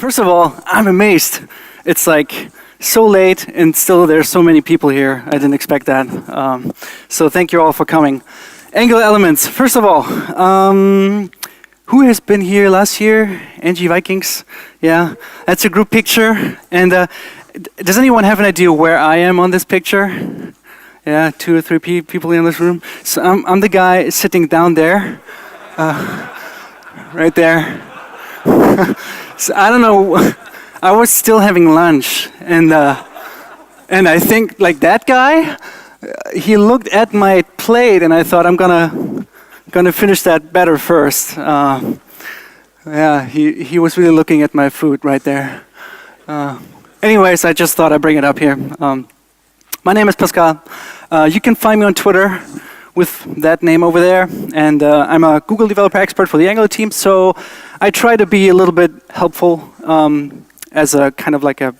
First of all, I'm amazed. It's like so late and still there's so many people here. I didn't expect that. So thank you all for coming. Angular elements. First of all, who has been here last year? ngVikings? Yeah, that's a group picture. And does anyone have an idea where I am on this picture? Yeah, 2 or 3 people in this room. So I'm the guy sitting down there, right there. So I don't know. I was still having lunch, and I think like that guy, he looked at my plate, and I thought I'm gonna finish that better first. Yeah, he was really looking at my food right there. Anyways, I just thought I'd bring it up here. My name is Pascal. You can find me on Twitter with that name over there, and I'm a Google developer expert for the Angular team, so I try to be a little bit helpful as a kind of like an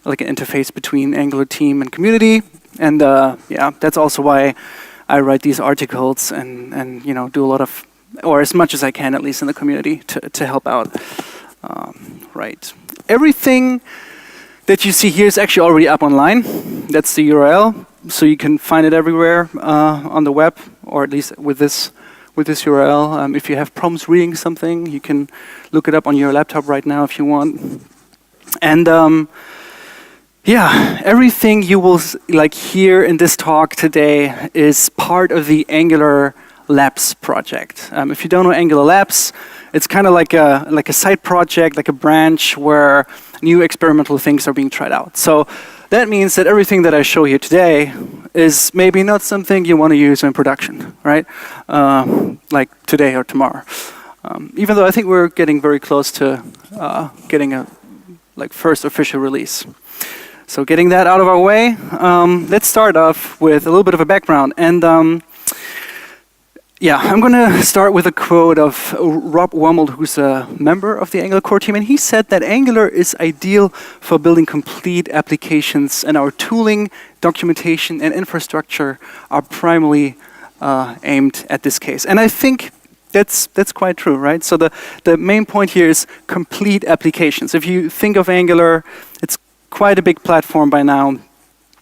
interface between Angular team and community, and yeah, that's also why I write these articles and you know, do a lot of, or as much as I can at least in the community to help out. Right, everything that you see here is actually already up online. That's the URL. So you can find it everywhere on the web, or at least with this URL. If you have problems reading something, you can look it up on your laptop right now if you want. And yeah, everything you will like hear in this talk today is part of the Angular Labs project. If you don't know Angular Labs, it's kind of like a side project, like a branch where new experimental things are being tried out. So that means that everything that I show you today is maybe not something you want to use in production, right? Like today or tomorrow. Even though I think we're getting very close to getting a first official release. So getting that out of our way, let's start off with a little bit of a background. And yeah, I'm going to start with a quote of Rob Wormald, who's a member of the Angular core team, and he said that Angular is ideal for building complete applications, and our tooling, documentation, and infrastructure are primarily aimed at this case. And I think that's quite true, right? So the main point here is complete applications. If you think of Angular, it's quite a big platform by now,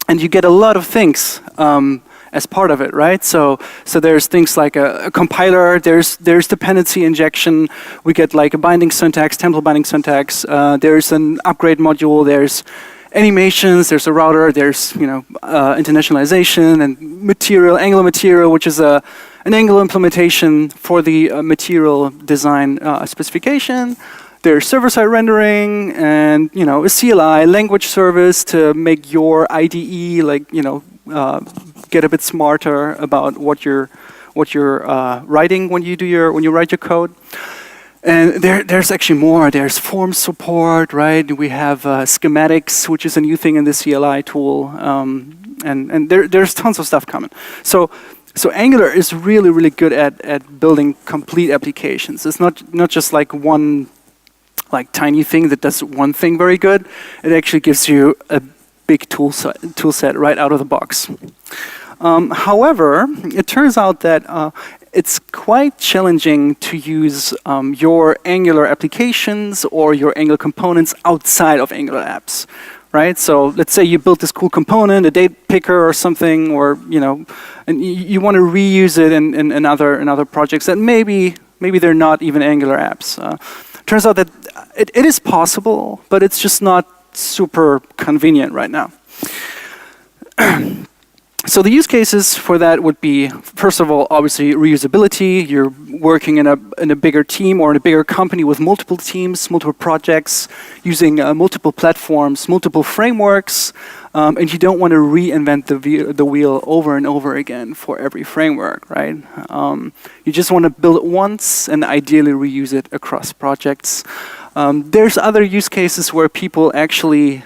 and you get a lot of things as part of it, right? So there's things like a compiler, there's dependency injection, we get like a binding syntax, template binding syntax, there's an upgrade module, there's animations, there's a router, there's internationalization and material, Angular material, which is an Angular implementation for the material design specification. There's server-side rendering and a CLI language service to make your IDE get a bit smarter about what you're writing when you write your code. And there's actually more. There's form support, right? We have schematics, which is a new thing in the CLI tool, and there's tons of stuff coming. So Angular is really, really good at building complete applications. It's not just like one tiny thing that does one thing very good. It actually gives you a big tool set right out of the box. However, it turns out that it's quite challenging to use your Angular applications or your Angular components outside of Angular apps, right? So let's say you built this cool component, a date picker or something, or and you want to reuse it in other projects that maybe they're not even Angular apps. Turns out that it is possible, but it's just not super convenient right now. So the use cases for that would be, first of all, obviously reusability. You're working in a bigger team or in a bigger company with multiple teams, multiple projects, using multiple platforms, multiple frameworks, and you don't want to reinvent the wheel over and over again for every framework, right? You just want to build it once and ideally reuse it across projects. There's other use cases where people actually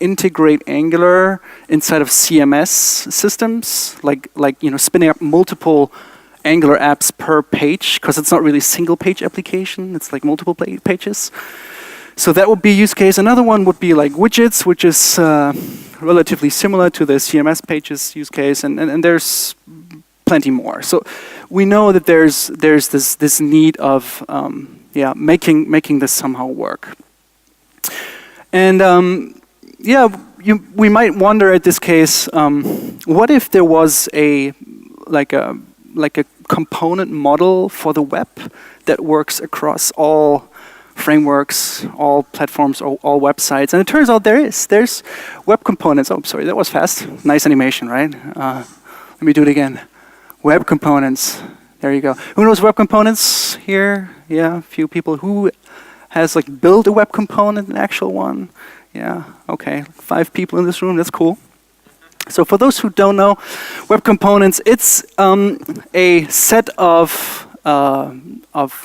integrate Angular inside of CMS systems, like spinning up multiple Angular apps per page, because it's not really a single page application, it's like multiple pages. So that would be a use case. Another one would be like widgets, which is relatively similar to the CMS pages use case, and there's plenty more. So we know that there's this need of making this somehow work. And yeah, we might wonder at this case, what if there was like a component model for the web that works across all frameworks, all platforms, all websites? And it turns out there's web components. Oh, sorry, that was fast. Nice animation, right? Let me do it again. Web components. There you go. Who knows web components here? Yeah, a few people. Who has like built a web component, an actual one? Yeah, okay. 5 people in this room. That's cool. So for those who don't know, web components, it's a set of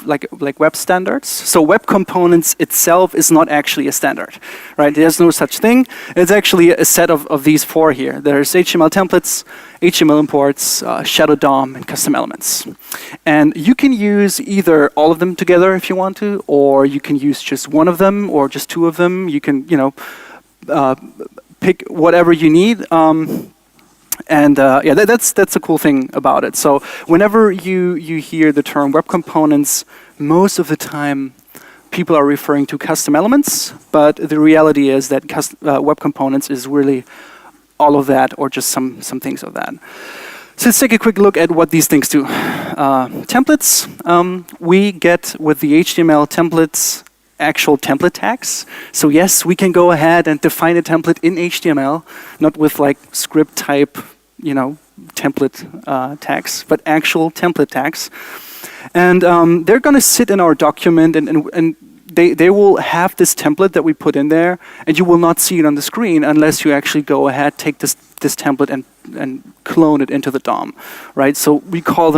like web standards. So web components itself is not actually a standard, right? There's no such thing. It's actually a set of these 4 here. There's HTML templates, HTML imports, shadow DOM, and custom elements. And you can use either all of them together if you want to, or you can use just one of them or just 2 of them. You can, pick whatever you need. Yeah, that's a cool thing about it. So whenever you hear the term web components, most of the time people are referring to custom elements, but the reality is that web components is really all of that or just some things of that. So let's take a quick look at what these things do. Templates, we get with the HTML templates actual template tags. So yes, we can go ahead and define a template in HTML, not with like script type, template tags, but actual template tags. And they're going to sit in our document, and they will have this template that we put in there, and you will not see it on the screen unless you actually go ahead, take this template and clone it into the DOM, right? So we call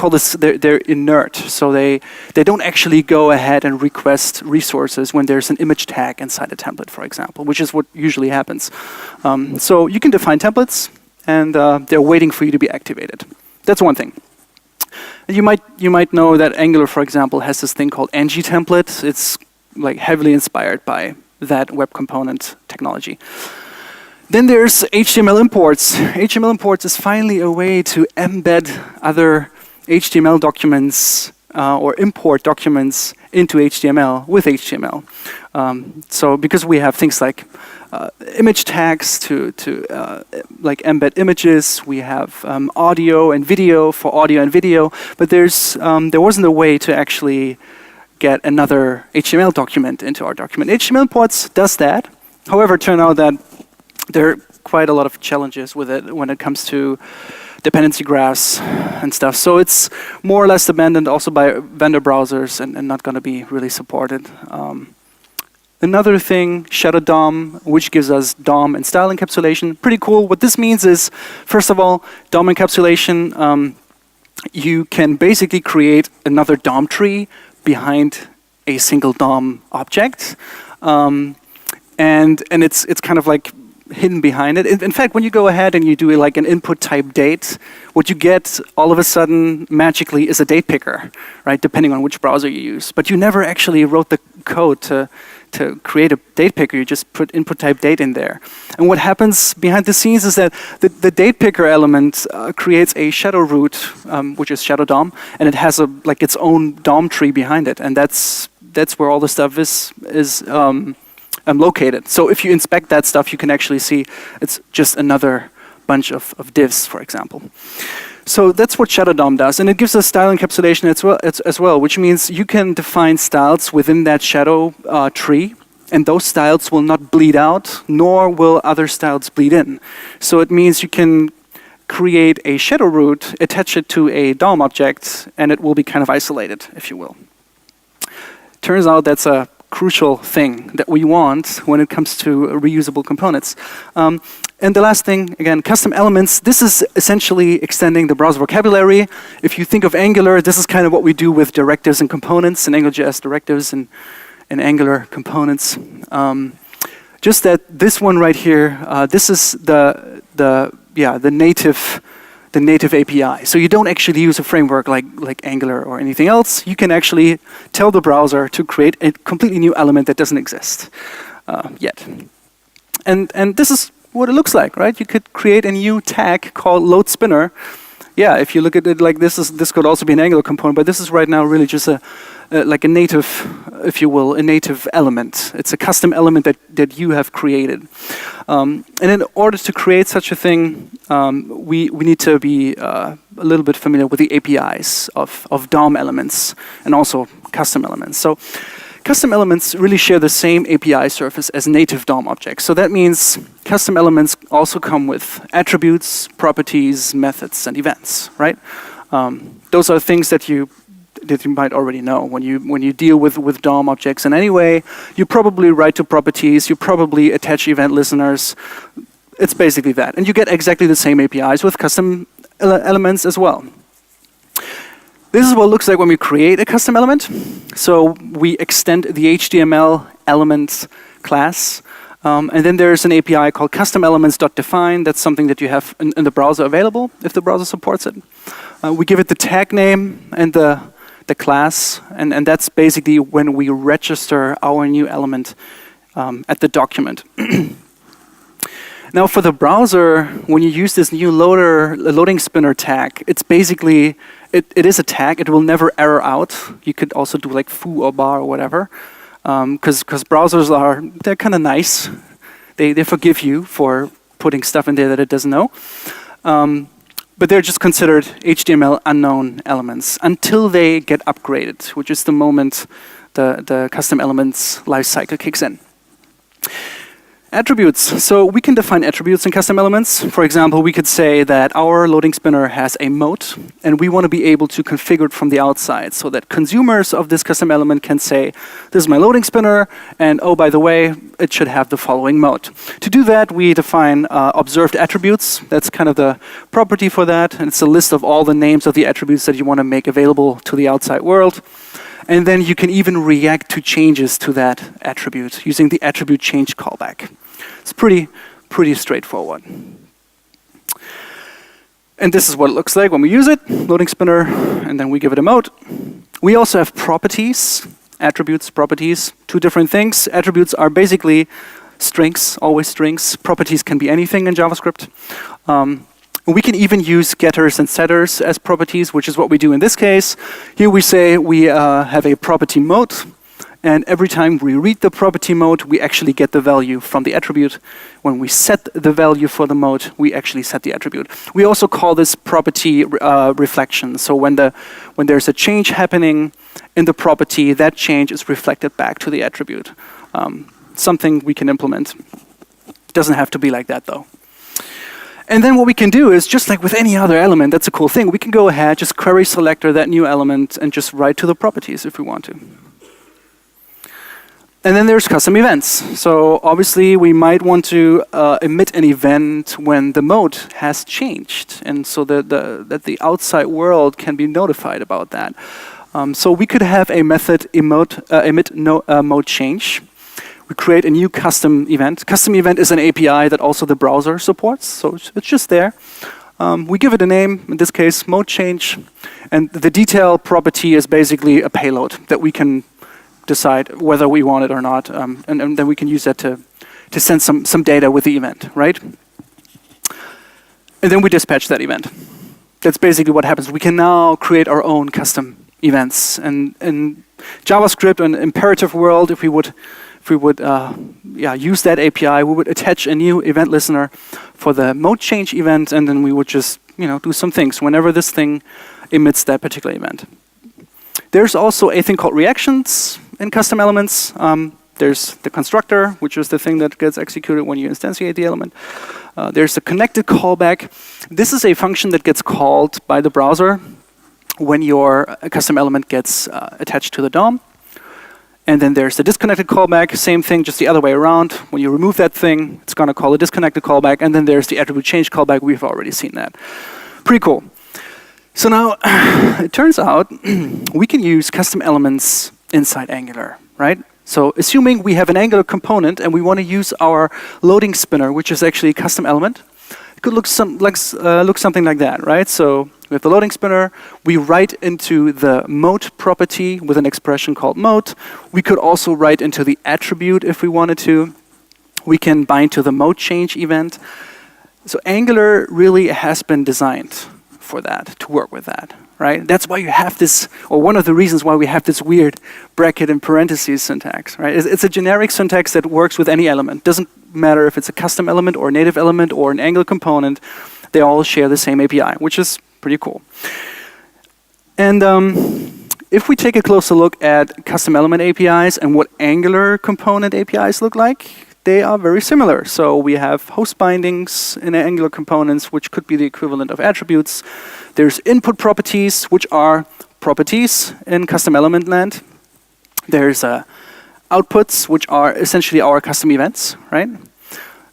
this, they're inert. So they don't actually go ahead and request resources when there's an image tag inside a template, for example, which is what usually happens. So you can define templates, and they're waiting for you to be activated. That's one thing. And you might know that Angular, for example, has this thing called ngTemplate. It's like heavily inspired by that web component technology. Then there's HTML imports. HTML imports is finally a way to embed other HTML documents or import documents into HTML with HTML. So because we have things like image tags to like embed images, we have audio and video for audio and video, but there wasn't a way to actually get another HTML document into our document. HTML imports does that. However, it turned out that there are quite a lot of challenges with it when it comes to dependency graphs and stuff. So it's more or less abandoned also by vendor browsers and not going to be really supported. Another thing, shadow DOM, which gives us DOM and style encapsulation. Pretty cool. What this means is, first of all, DOM encapsulation, you can basically create another DOM tree behind a single DOM object. And it's kind of like hidden behind it. In fact, when you go ahead and you do like an input type date, what you get all of a sudden magically is a date picker, right? Depending on which browser you use. But you never actually wrote the code to create a date picker. You just put input type date in there. And what happens behind the scenes is that the date picker element creates a shadow root, which is shadow DOM, and it has like its own DOM tree behind it. And that's where all the stuff is located. So if you inspect that stuff, you can actually see it's just another bunch of divs, for example. So that's what shadow DOM does, and it gives us style encapsulation as well, which means you can define styles within that shadow tree, and those styles will not bleed out, nor will other styles bleed in. So it means you can create a shadow root, attach it to a DOM object, and it will be kind of isolated, if you will. Turns out that's a crucial thing that we want when it comes to reusable components. And the last thing, again, custom elements. This is essentially extending the browser vocabulary. If you think of Angular, this is kind of what we do with directives and components, and AngularJS directives and Angular components. Just that this one right here, this is the native API. So you don't actually use a framework like Angular or anything else. You can actually tell the browser to create a completely new element that doesn't exist yet. And this is what it looks like, right? You could create a new tag called load spinner, yeah, if you look at it like this could also be an Angular component, but this is right now really just like a native, if you will, a native element. It's a custom element that you have created. And in order to create such a thing, we need to be a little bit familiar with the APIs of DOM elements and also custom elements. So custom elements really share the same API surface as native DOM objects. So that means custom elements also come with attributes, properties, methods, and events, right? Those are things that you might already know. When you deal with DOM objects in any way, you probably write to properties, you probably attach event listeners. It's basically that. And you get exactly the same APIs with custom elements as well. This is what it looks like when we create a custom element. So we extend the HTML element class. And then there's an API called customelements.define. That's something that you have in the browser available, if the browser supports it. We give it the tag name and the class. And that's basically when we register our new element at the document. Now for the browser, when you use this new loading spinner tag, it's basically, it is a tag. It will never error out. You could also do like foo or bar or whatever. Because browsers they're kind of nice. They forgive you for putting stuff in there that it doesn't know. But they're just considered HTML unknown elements until they get upgraded, which is the moment the custom elements lifecycle kicks in. Attributes. So we can define attributes in custom elements. For example, we could say that our loading spinner has a mode, and we want to be able to configure it from the outside so that consumers of this custom element can say, this is my loading spinner, and oh, by the way, it should have the following mode. To do that, we define observed attributes. That's kind of the property for that, and it's a list of all the names of the attributes that you want to make available to the outside world. And then you can even react to changes to that attribute using the attribute change callback. It's pretty straightforward. And this is what it looks like when we use it, loading spinner, and then we give it a mode. We also have properties, attributes, properties, two different things. Attributes are basically strings, always strings. Properties can be anything in JavaScript. We can even use getters and setters as properties, which is what we do in this case. Here we say we have a property mode, and every time we read the property mode, we actually get the value from the attribute. When we set the value for the mode, we actually set the attribute. We also call this property reflection. So when there's a change happening in the property, that change is reflected back to the attribute. Something we can implement. It doesn't have to be like that, though. And then what we can do is, just like with any other element, that's a cool thing, we can go ahead, just query selector that new element, and just write to the properties if we want to. And then there's custom events. So obviously, we might want to emit an event when the mode has changed, and so that the outside world can be notified about that. So we could have a method emit mode change. We create a new custom event. Custom event is an API that also the browser supports, so it's just there. We give it a name, in this case, mode change, and the detail property is basically a payload that we can decide whether we want it or not, and then we can use that to send some data with the event, right? And then we dispatch that event. That's basically what happens. We can now create our own custom events, and in JavaScript, an imperative world, if we would use that API, we would attach a new event listener for the mode change event, and then we would just do some things whenever this thing emits that particular event. There's also a thing called reactions in custom elements. There's the constructor, which is the thing that gets executed when you instantiate the element. There's the connected callback. This is a function that gets called by the browser when your custom element gets attached to the DOM. And then there's the disconnected callback, same thing, just the other way around. When you remove that thing, it's going to call a disconnected callback. And then there's the attribute change callback. We've already seen that. Pretty cool. So now, it turns out we can use custom elements inside Angular, right? So assuming we have an Angular component and we want to use our loading spinner, which is actually a custom element, it could look something like that, right? So we have the loading spinner. We write into the mode property with an expression called mode. We could also write into the attribute if we wanted to. We can bind to the mode change event. So Angular really has been designed for that, to work with that, right? That's why you have this, or one of the reasons why we have this weird bracket and parentheses syntax, right? It's a generic syntax that works with any element. Doesn't matter if it's a custom element or a native element or an Angular component, they all share the same API, which is pretty cool. And if we take a closer look at custom element APIs and what Angular component APIs look like, they are very similar. So we have host bindings in Angular components, which could be the equivalent of attributes. There's input properties, which are properties in custom element land. There's outputs, which are essentially our custom events, right?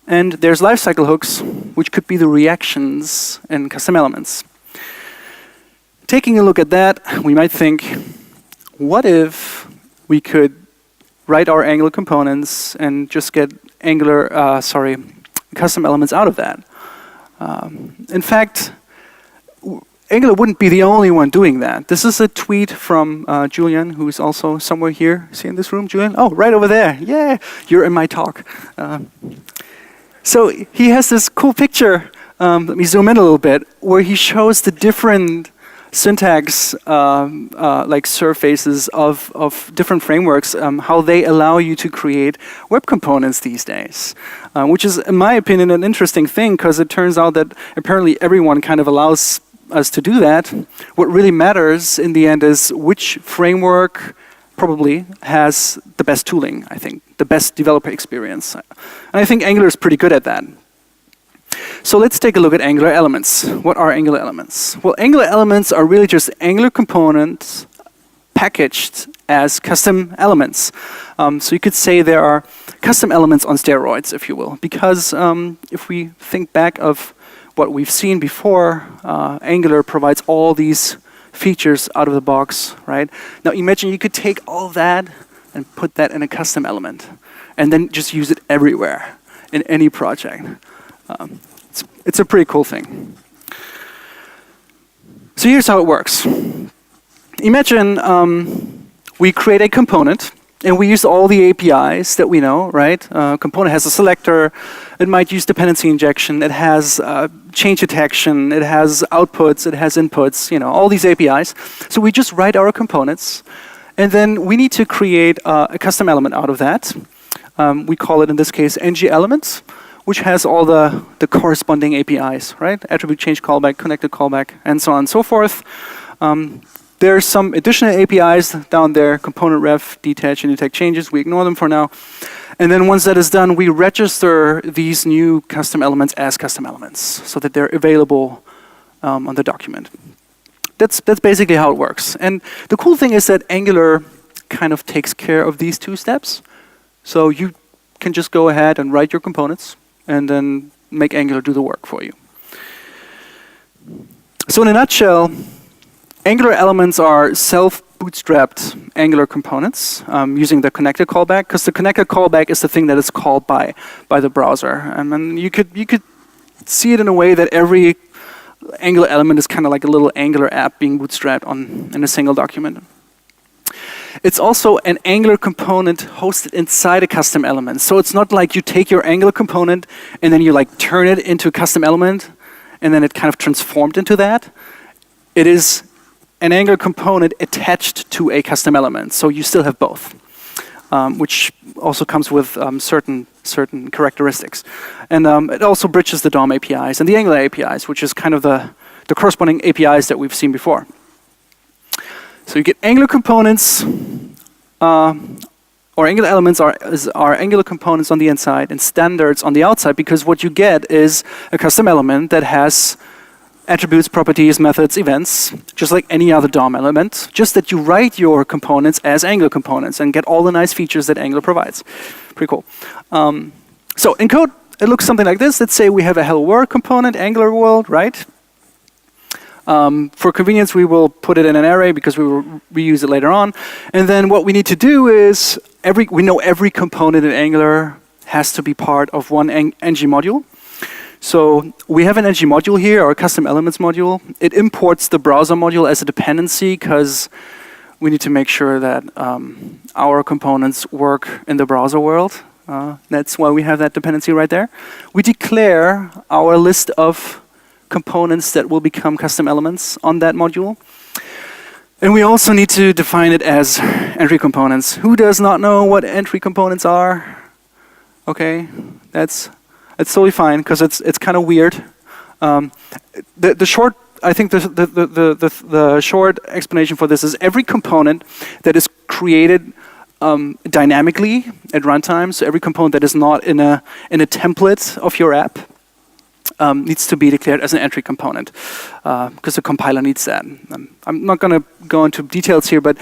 And there's lifecycle hooks, which could be the reactions in custom elements. Taking a look at that, we might think, what if we could write our Angular components and just get custom elements out of that? In fact, Angular wouldn't be the only one doing that. This is a tweet from Julian, who's also somewhere here. Is he in this room, Julian? Oh, right over there. Yeah, you're in my talk. So he has this cool picture, let me zoom in a little bit, where he shows the different syntax like surfaces of different frameworks, how they allow you to create web components these days, which is, in my opinion, an interesting thing, because it turns out that apparently everyone kind of allows us to do that. What really matters in the end is which framework probably has the best tooling, I think, the best developer experience. And I think Angular is pretty good at that. So let's take a look at Angular elements. What are Angular elements? Well, Angular elements are really just Angular components packaged as custom elements. So you could say there are custom elements on steroids, if you will, because if we think back of what we've seen before, Angular provides all these features out of the box, right? Now imagine you could take all that and put that in a custom element and then just use it everywhere in any project. It's a pretty cool thing. So here's how it works. Imagine we create a component and we use all the APIs that we know, right? Component has a selector, it might use dependency injection, it has change detection, it has outputs, it has inputs, you know, all these APIs. So we just write our components, and then we need to create a custom element out of that. We call it, in this case, ngElements, which has all the corresponding APIs, right? Attribute change callback, connected callback, and so on and so forth. There's some additional APIs down there, component ref, detach, and detect changes. We ignore them for now. And then once that is done, we register these new custom elements as custom elements so that they're available on the document. That's basically how it works. And the cool thing is that Angular kind of takes care of these two steps. So you can just go ahead and write your components and then make Angular do the work for you. So in a nutshell, Angular elements are self-bootstrapped Angular components using the connected callback, because the connected callback is the thing that is called by the browser. And then you could see it in a way that every Angular element is kind of like a little Angular app being bootstrapped in a single document. It's also an Angular component hosted inside a custom element. So it's not like you take your Angular component and then you like turn it into a custom element and then it kind of transformed into that. It is an Angular component attached to a custom element. So you still have both, which also comes with certain characteristics. And it also bridges the DOM APIs and the Angular APIs, which is kind of the corresponding APIs that we've seen before. So you get Angular components, or Angular elements are Angular components on the inside and standards on the outside, because what you get is a custom element that has attributes, properties, methods, events, just like any other DOM element, just that you write your components as Angular components and get all the nice features that Angular provides. Pretty cool. So in code, it looks something like this. Let's say we have a hello world component, Angular world, right? For convenience, we will put it in an array because we will reuse it later on. And then what we need to do is, we know every component in Angular has to be part of one ng module. So we have an ng module here, our custom elements module. It imports the browser module as a dependency because we need to make sure that our components work in the browser world. That's why we have that dependency right there. We declare our list of components that will become custom elements on that module. And we also need to define it as entry components. Who does not know what entry components are? Okay, it's totally fine because it's kind of weird. The short, I think the short explanation for this is every component that is created dynamically at runtime. So every component that is not in a template of your app needs to be declared as an entry component because the compiler needs that. I'm not going to go into details here, but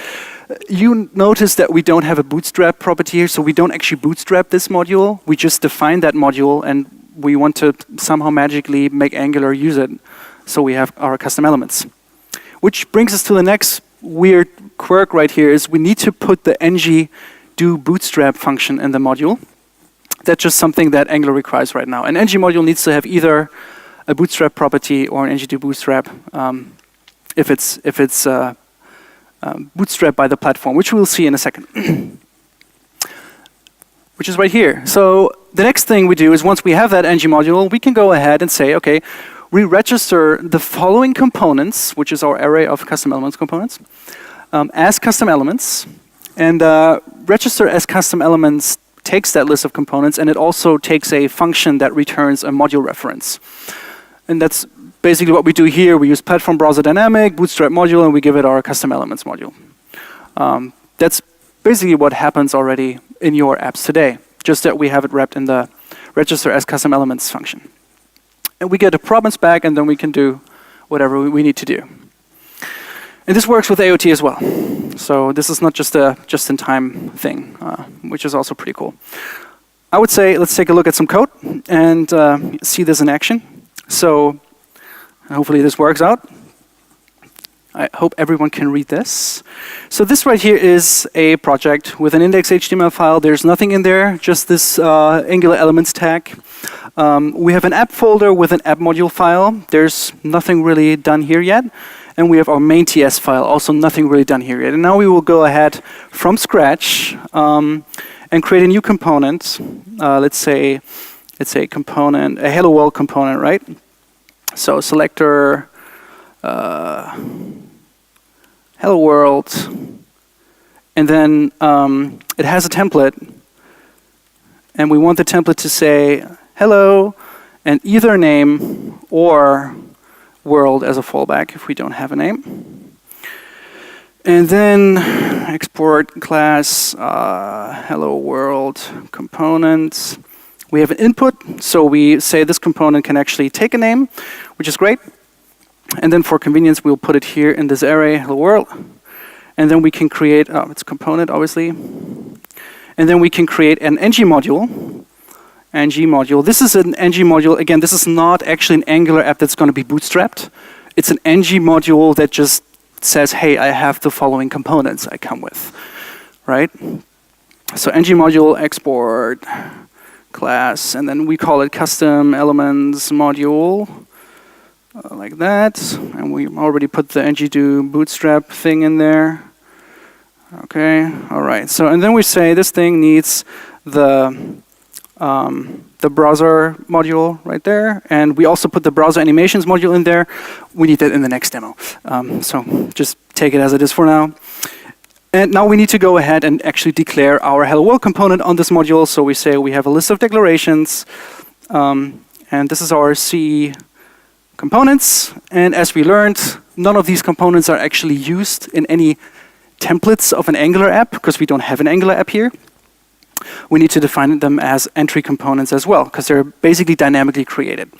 you notice that we don't have a bootstrap property here, so we don't actually bootstrap this module. We just define that module, and we want to somehow magically make Angular use it, so we have our custom elements. Which brings us to the next weird quirk right here is we need to put the ng-do-bootstrap function in the module. That's just something that Angular requires right now. An ng module needs to have either a bootstrap property or an ng-do-bootstrap if it's bootstrapped by the platform, which we'll see in a second. Which is right here. So the next thing we do is once we have that ng module, we can go ahead and say, okay, we register the following components, which is our array of custom elements components, as custom elements. And register as custom elements takes that list of components, and it also takes a function that returns a module reference. And that's basically what we do here. We use platform browser dynamic, bootstrap module, and we give it our custom elements module. That's basically what happens already in your apps today, just that we have it wrapped in the register as custom elements function. And we get the problems back, and then we can do whatever we need to do. And this works with AOT as well. So this is not just a just-in-time thing, which is also pretty cool. I would say let's take a look at some code and see this in action. So hopefully this works out. I hope everyone can read this. So this right here is a project with an index.html file. There's nothing in there, just this Angular elements tag. We have an app folder with an app module file. There's nothing really done here yet. And we have our main TS file, also nothing really done here yet. And now we will go ahead from scratch and create a new component. Let's say it's a component, a hello world component, right? So selector hello world, and then it has a template, and we want the template to say hello and either name or world as a fallback if we don't have a name. And then export class hello world component. We have an input, so we say this component can actually take a name, which is great. And then for convenience, we'll put it here in this array, hello world. And then we can create, it's component, obviously. And then we can create an ng module. ng module. This is an ng module. Again, this is not actually an Angular app that's going to be bootstrapped. It's an ng module that just says, hey, I have the following components I come with, right? So ng module export class, and then we call it custom elements module. Like that, and we already put the ng-do bootstrap thing in there. Okay, all right. So and then we say this thing needs the browser module right there, and we also put the browser animations module in there. We need that in the next demo. So just take it as it is for now. And now we need to go ahead and actually declare our hello world component on this module. So we say we have a list of declarations, and this is our CE components, and as we learned, none of these components are actually used in any templates of an Angular app because we don't have an Angular app here. We need to define them as entry components as well because they're basically dynamically created,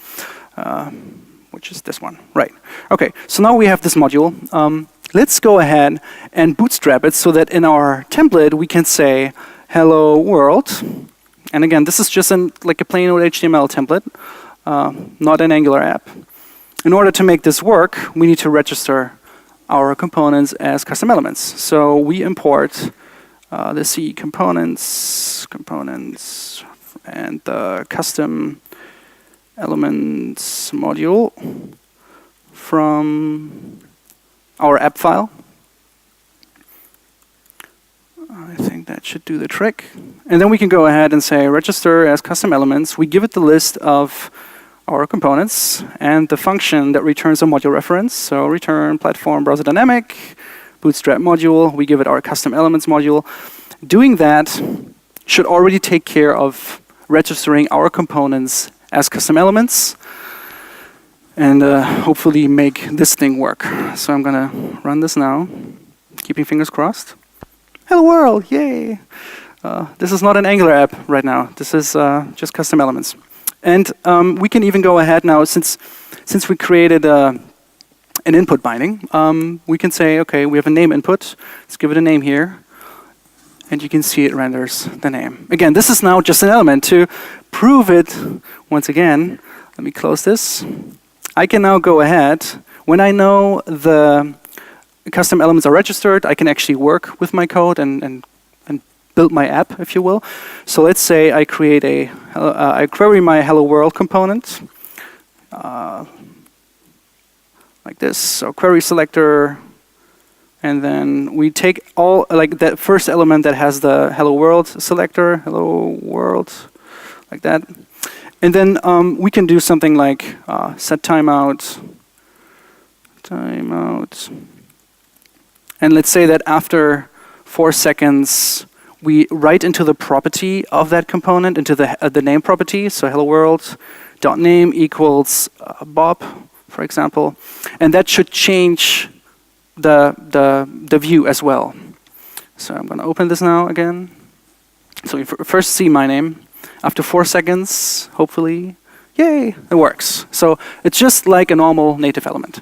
which is this one, right? Okay, so now we have this module. Let's go ahead and bootstrap it so that in our template we can say hello world, and again, this is just like a plain old HTML template, not an Angular app. In order to make this work, we need to register our components as custom elements. So we import the C components, and the custom elements module from our app file. I think that should do the trick. And then we can go ahead and say register as custom elements. We give it the list of our components and the function that returns a module reference. So return platform browser dynamic, bootstrap module, we give it our custom elements module. Doing that should already take care of registering our components as custom elements and hopefully make this thing work. So I'm gonna run this now, keeping fingers crossed. Hello world, yay! This is not an Angular app right now. This is just custom elements. And we can even go ahead now, since we created an input binding, we can say, okay, we have a name input. Let's give it a name here. And you can see it renders the name. Again, this is now just an element. To prove it, once again, let me close this. I can now go ahead. When I know the custom elements are registered, I can actually work with my code and build my app, if you will. So let's say I create I query my hello world component, like this. So query selector, and then we take all, like that first element that has the hello world selector, hello world, like that. And then we can do something like set timeout, and let's say that after 4 seconds, we write into the property of that component, into the name property, so hello world dot name equals Bob, for example, and that should change the view as well. So I'm going to open this now again. So we first see my name. After 4 seconds, hopefully, yay, it works. So it's just like a normal native element.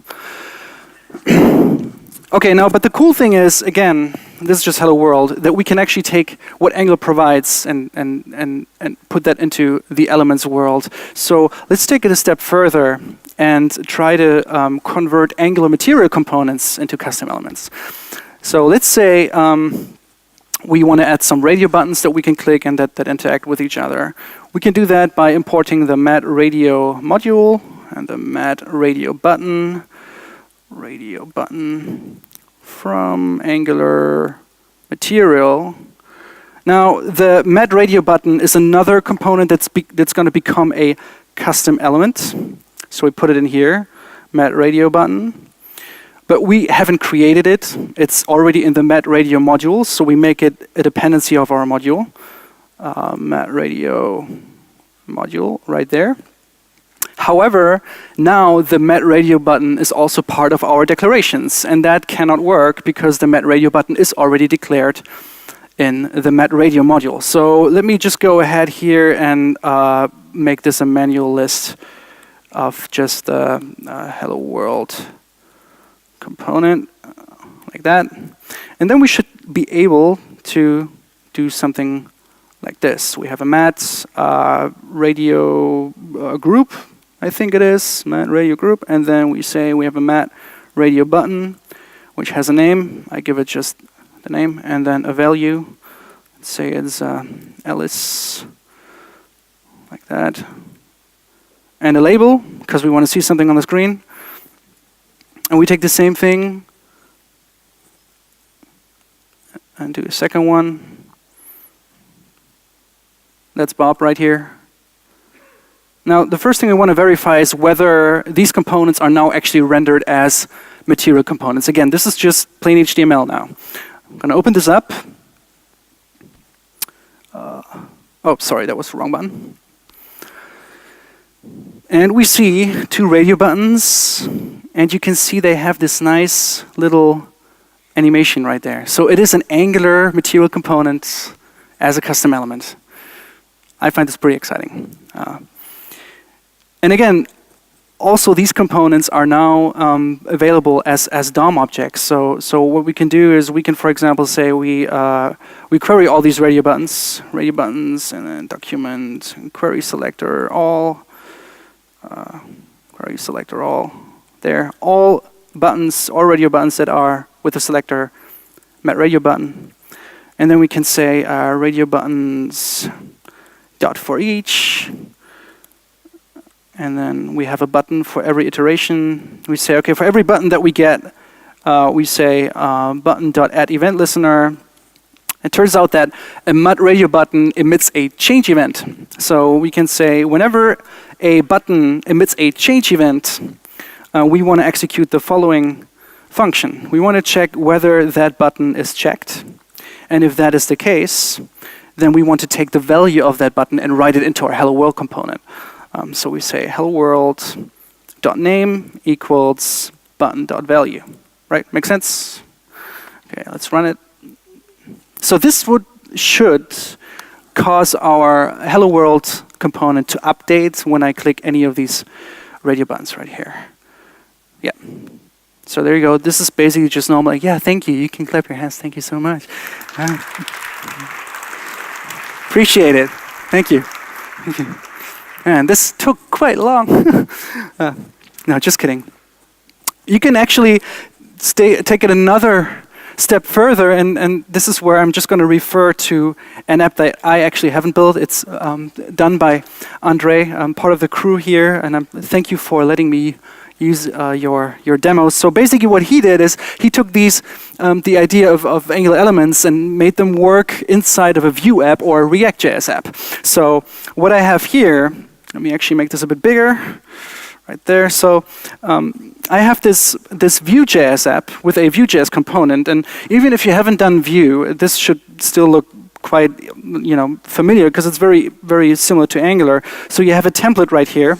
Okay, now, but the cool thing is, again, this is just hello world, that we can actually take what Angular provides and put that into the elements world. So let's take it a step further and try to convert Angular material components into custom elements. So let's say we want to add some radio buttons that we can click and that interact with each other. We can do that by importing the mat radio module and the mat radio button from Angular material. Now, the mat radio button is another component that's going to become a custom element. So we put it in here, mat radio button. But we haven't created it. It's already in the mat radio module, so we make it a dependency of our module. Mat radio module right there. However, now the mat radio button is also part of our declarations, and that cannot work because the mat radio button is already declared in the mat radio module. So let me just go ahead here and make this a manual list of just the hello world component, like that. And then we should be able to do something like this. We have a mat radio group, I think it is, mat radio group, and then we say we have a mat radio button, which has a name. I give it just the name, and then a value. Let's say it's Alice, like that. And a label, because we want to see something on the screen. And we take the same thing and do a second one. That's Bob right here. Now, the first thing we want to verify is whether these components are now actually rendered as material components. Again, this is just plain HTML now. I'm going to open this up. Oh, sorry, that was the wrong button. And we see two radio buttons, and you can see they have this nice little animation right there. So it is an Angular material component as a custom element. I find this pretty exciting. And again, also these components are now available as DOM objects. So what we can do is we can, for example, say we query all these radio buttons, and then document, and query selector all, query selector all. There, all buttons, all radio buttons that are with the selector, mat radio button. And then we can say radio buttons dot for each. And then we have a button for every iteration. We say, okay, for every button that we get, we say button.add event listener. It turns out that a mud radio button emits a change event. So we can say whenever a button emits a change event, we want to execute the following function. We want to check whether that button is checked. And if that is the case, then we want to take the value of that button and write it into our hello world component. So we say hello world.name equals button.value. Right? Make sense? Okay, let's run it. So this should cause our hello world component to update when I click any of these radio buttons right here. Yeah. So there you go. This is basically just normal. Like, yeah, thank you. You can clap your hands. Thank you so much. Appreciate it. Thank you. Thank you. And this took quite long. No, just kidding. You can actually take it another step further, and this is where I'm just going to refer to an app that I actually haven't built. It's done by Andre, part of the crew here, and thank you for letting me use your demos. So basically what he did is he took these, the idea of Angular elements and made them work inside of a Vue app or a React.js app. So what I have here, let me actually make this a bit bigger. Right there. So I have this Vue.js app with a Vue.js component, and even if you haven't done Vue, this should still look quite familiar because it's very, very similar to Angular. So you have a template right here,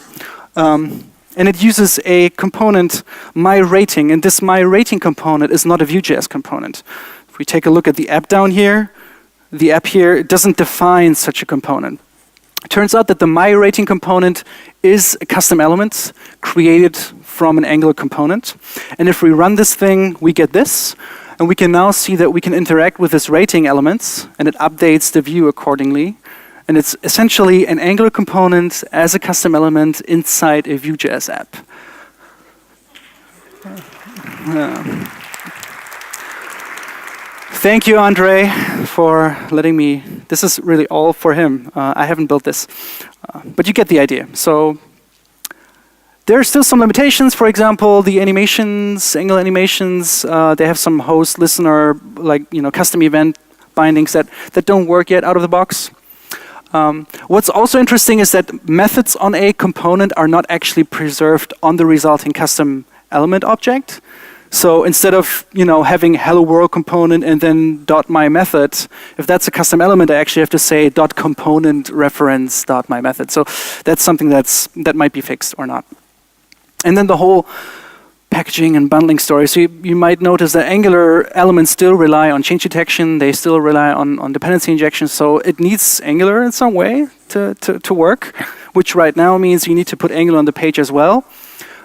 and it uses a component myRating, and this myRating component is not a Vue.js component. If we take a look at the app down here, the app here, it doesn't define such a component. It turns out that the myRating component is a custom element created from an Angular component. And if we run this thing, we get this. And we can now see that we can interact with this rating elements, and it updates the view accordingly. And it's essentially an Angular component as a custom element inside a Vue.js app. Thank you, Andre, for letting me. This is really all for him. I haven't built this, but you get the idea. So there are still some limitations. For example, the animations, Angular animations, they have some host listener, custom event bindings that don't work yet out of the box. What's also interesting is that methods on a component are not actually preserved on the resulting custom element object. So instead of having hello world component and then .myMethod, if that's a custom element, I actually have to say .component reference .myMethod. So that's something that might be fixed or not. And then the whole packaging and bundling story. So you might notice that Angular elements still rely on change detection. They still rely on dependency injection. So it needs Angular in some way to work, which right now means you need to put Angular on the page as well.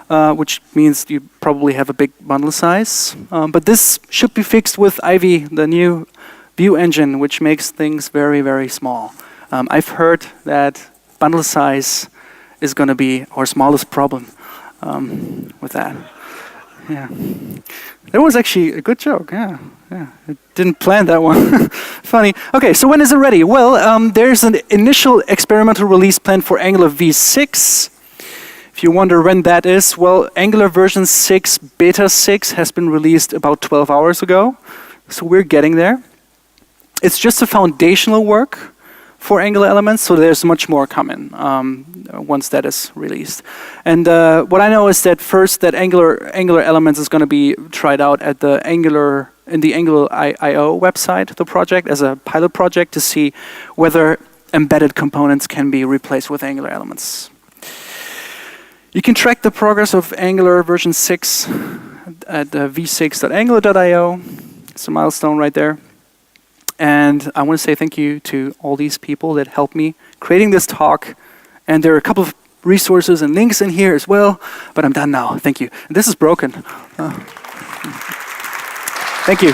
Which means you probably have a big bundle size. But this should be fixed with Ivy, the new Vue engine, which makes things very, very small. I've heard that bundle size is going to be our smallest problem with that. Yeah, that was actually a good joke. Yeah. I didn't plan that one. Funny. Okay, so when is it ready? Well, there's an initial experimental release planned for Angular v6. If you wonder when that is, well, Angular version 6, beta 6 has been released about 12 hours ago. So we're getting there. It's just a foundational work for Angular elements, so there's much more coming once that is released. And what I know is that first that Angular elements is going to be tried out at the Angular IO website, the project, as a pilot project to see whether embedded components can be replaced with Angular elements. You can track the progress of Angular version 6 at v6.angular.io. It's a milestone right there. And I want to say thank you to all these people that helped me creating this talk. And there are a couple of resources and links in here as well, but I'm done now. Thank you. This is broken. Thank you.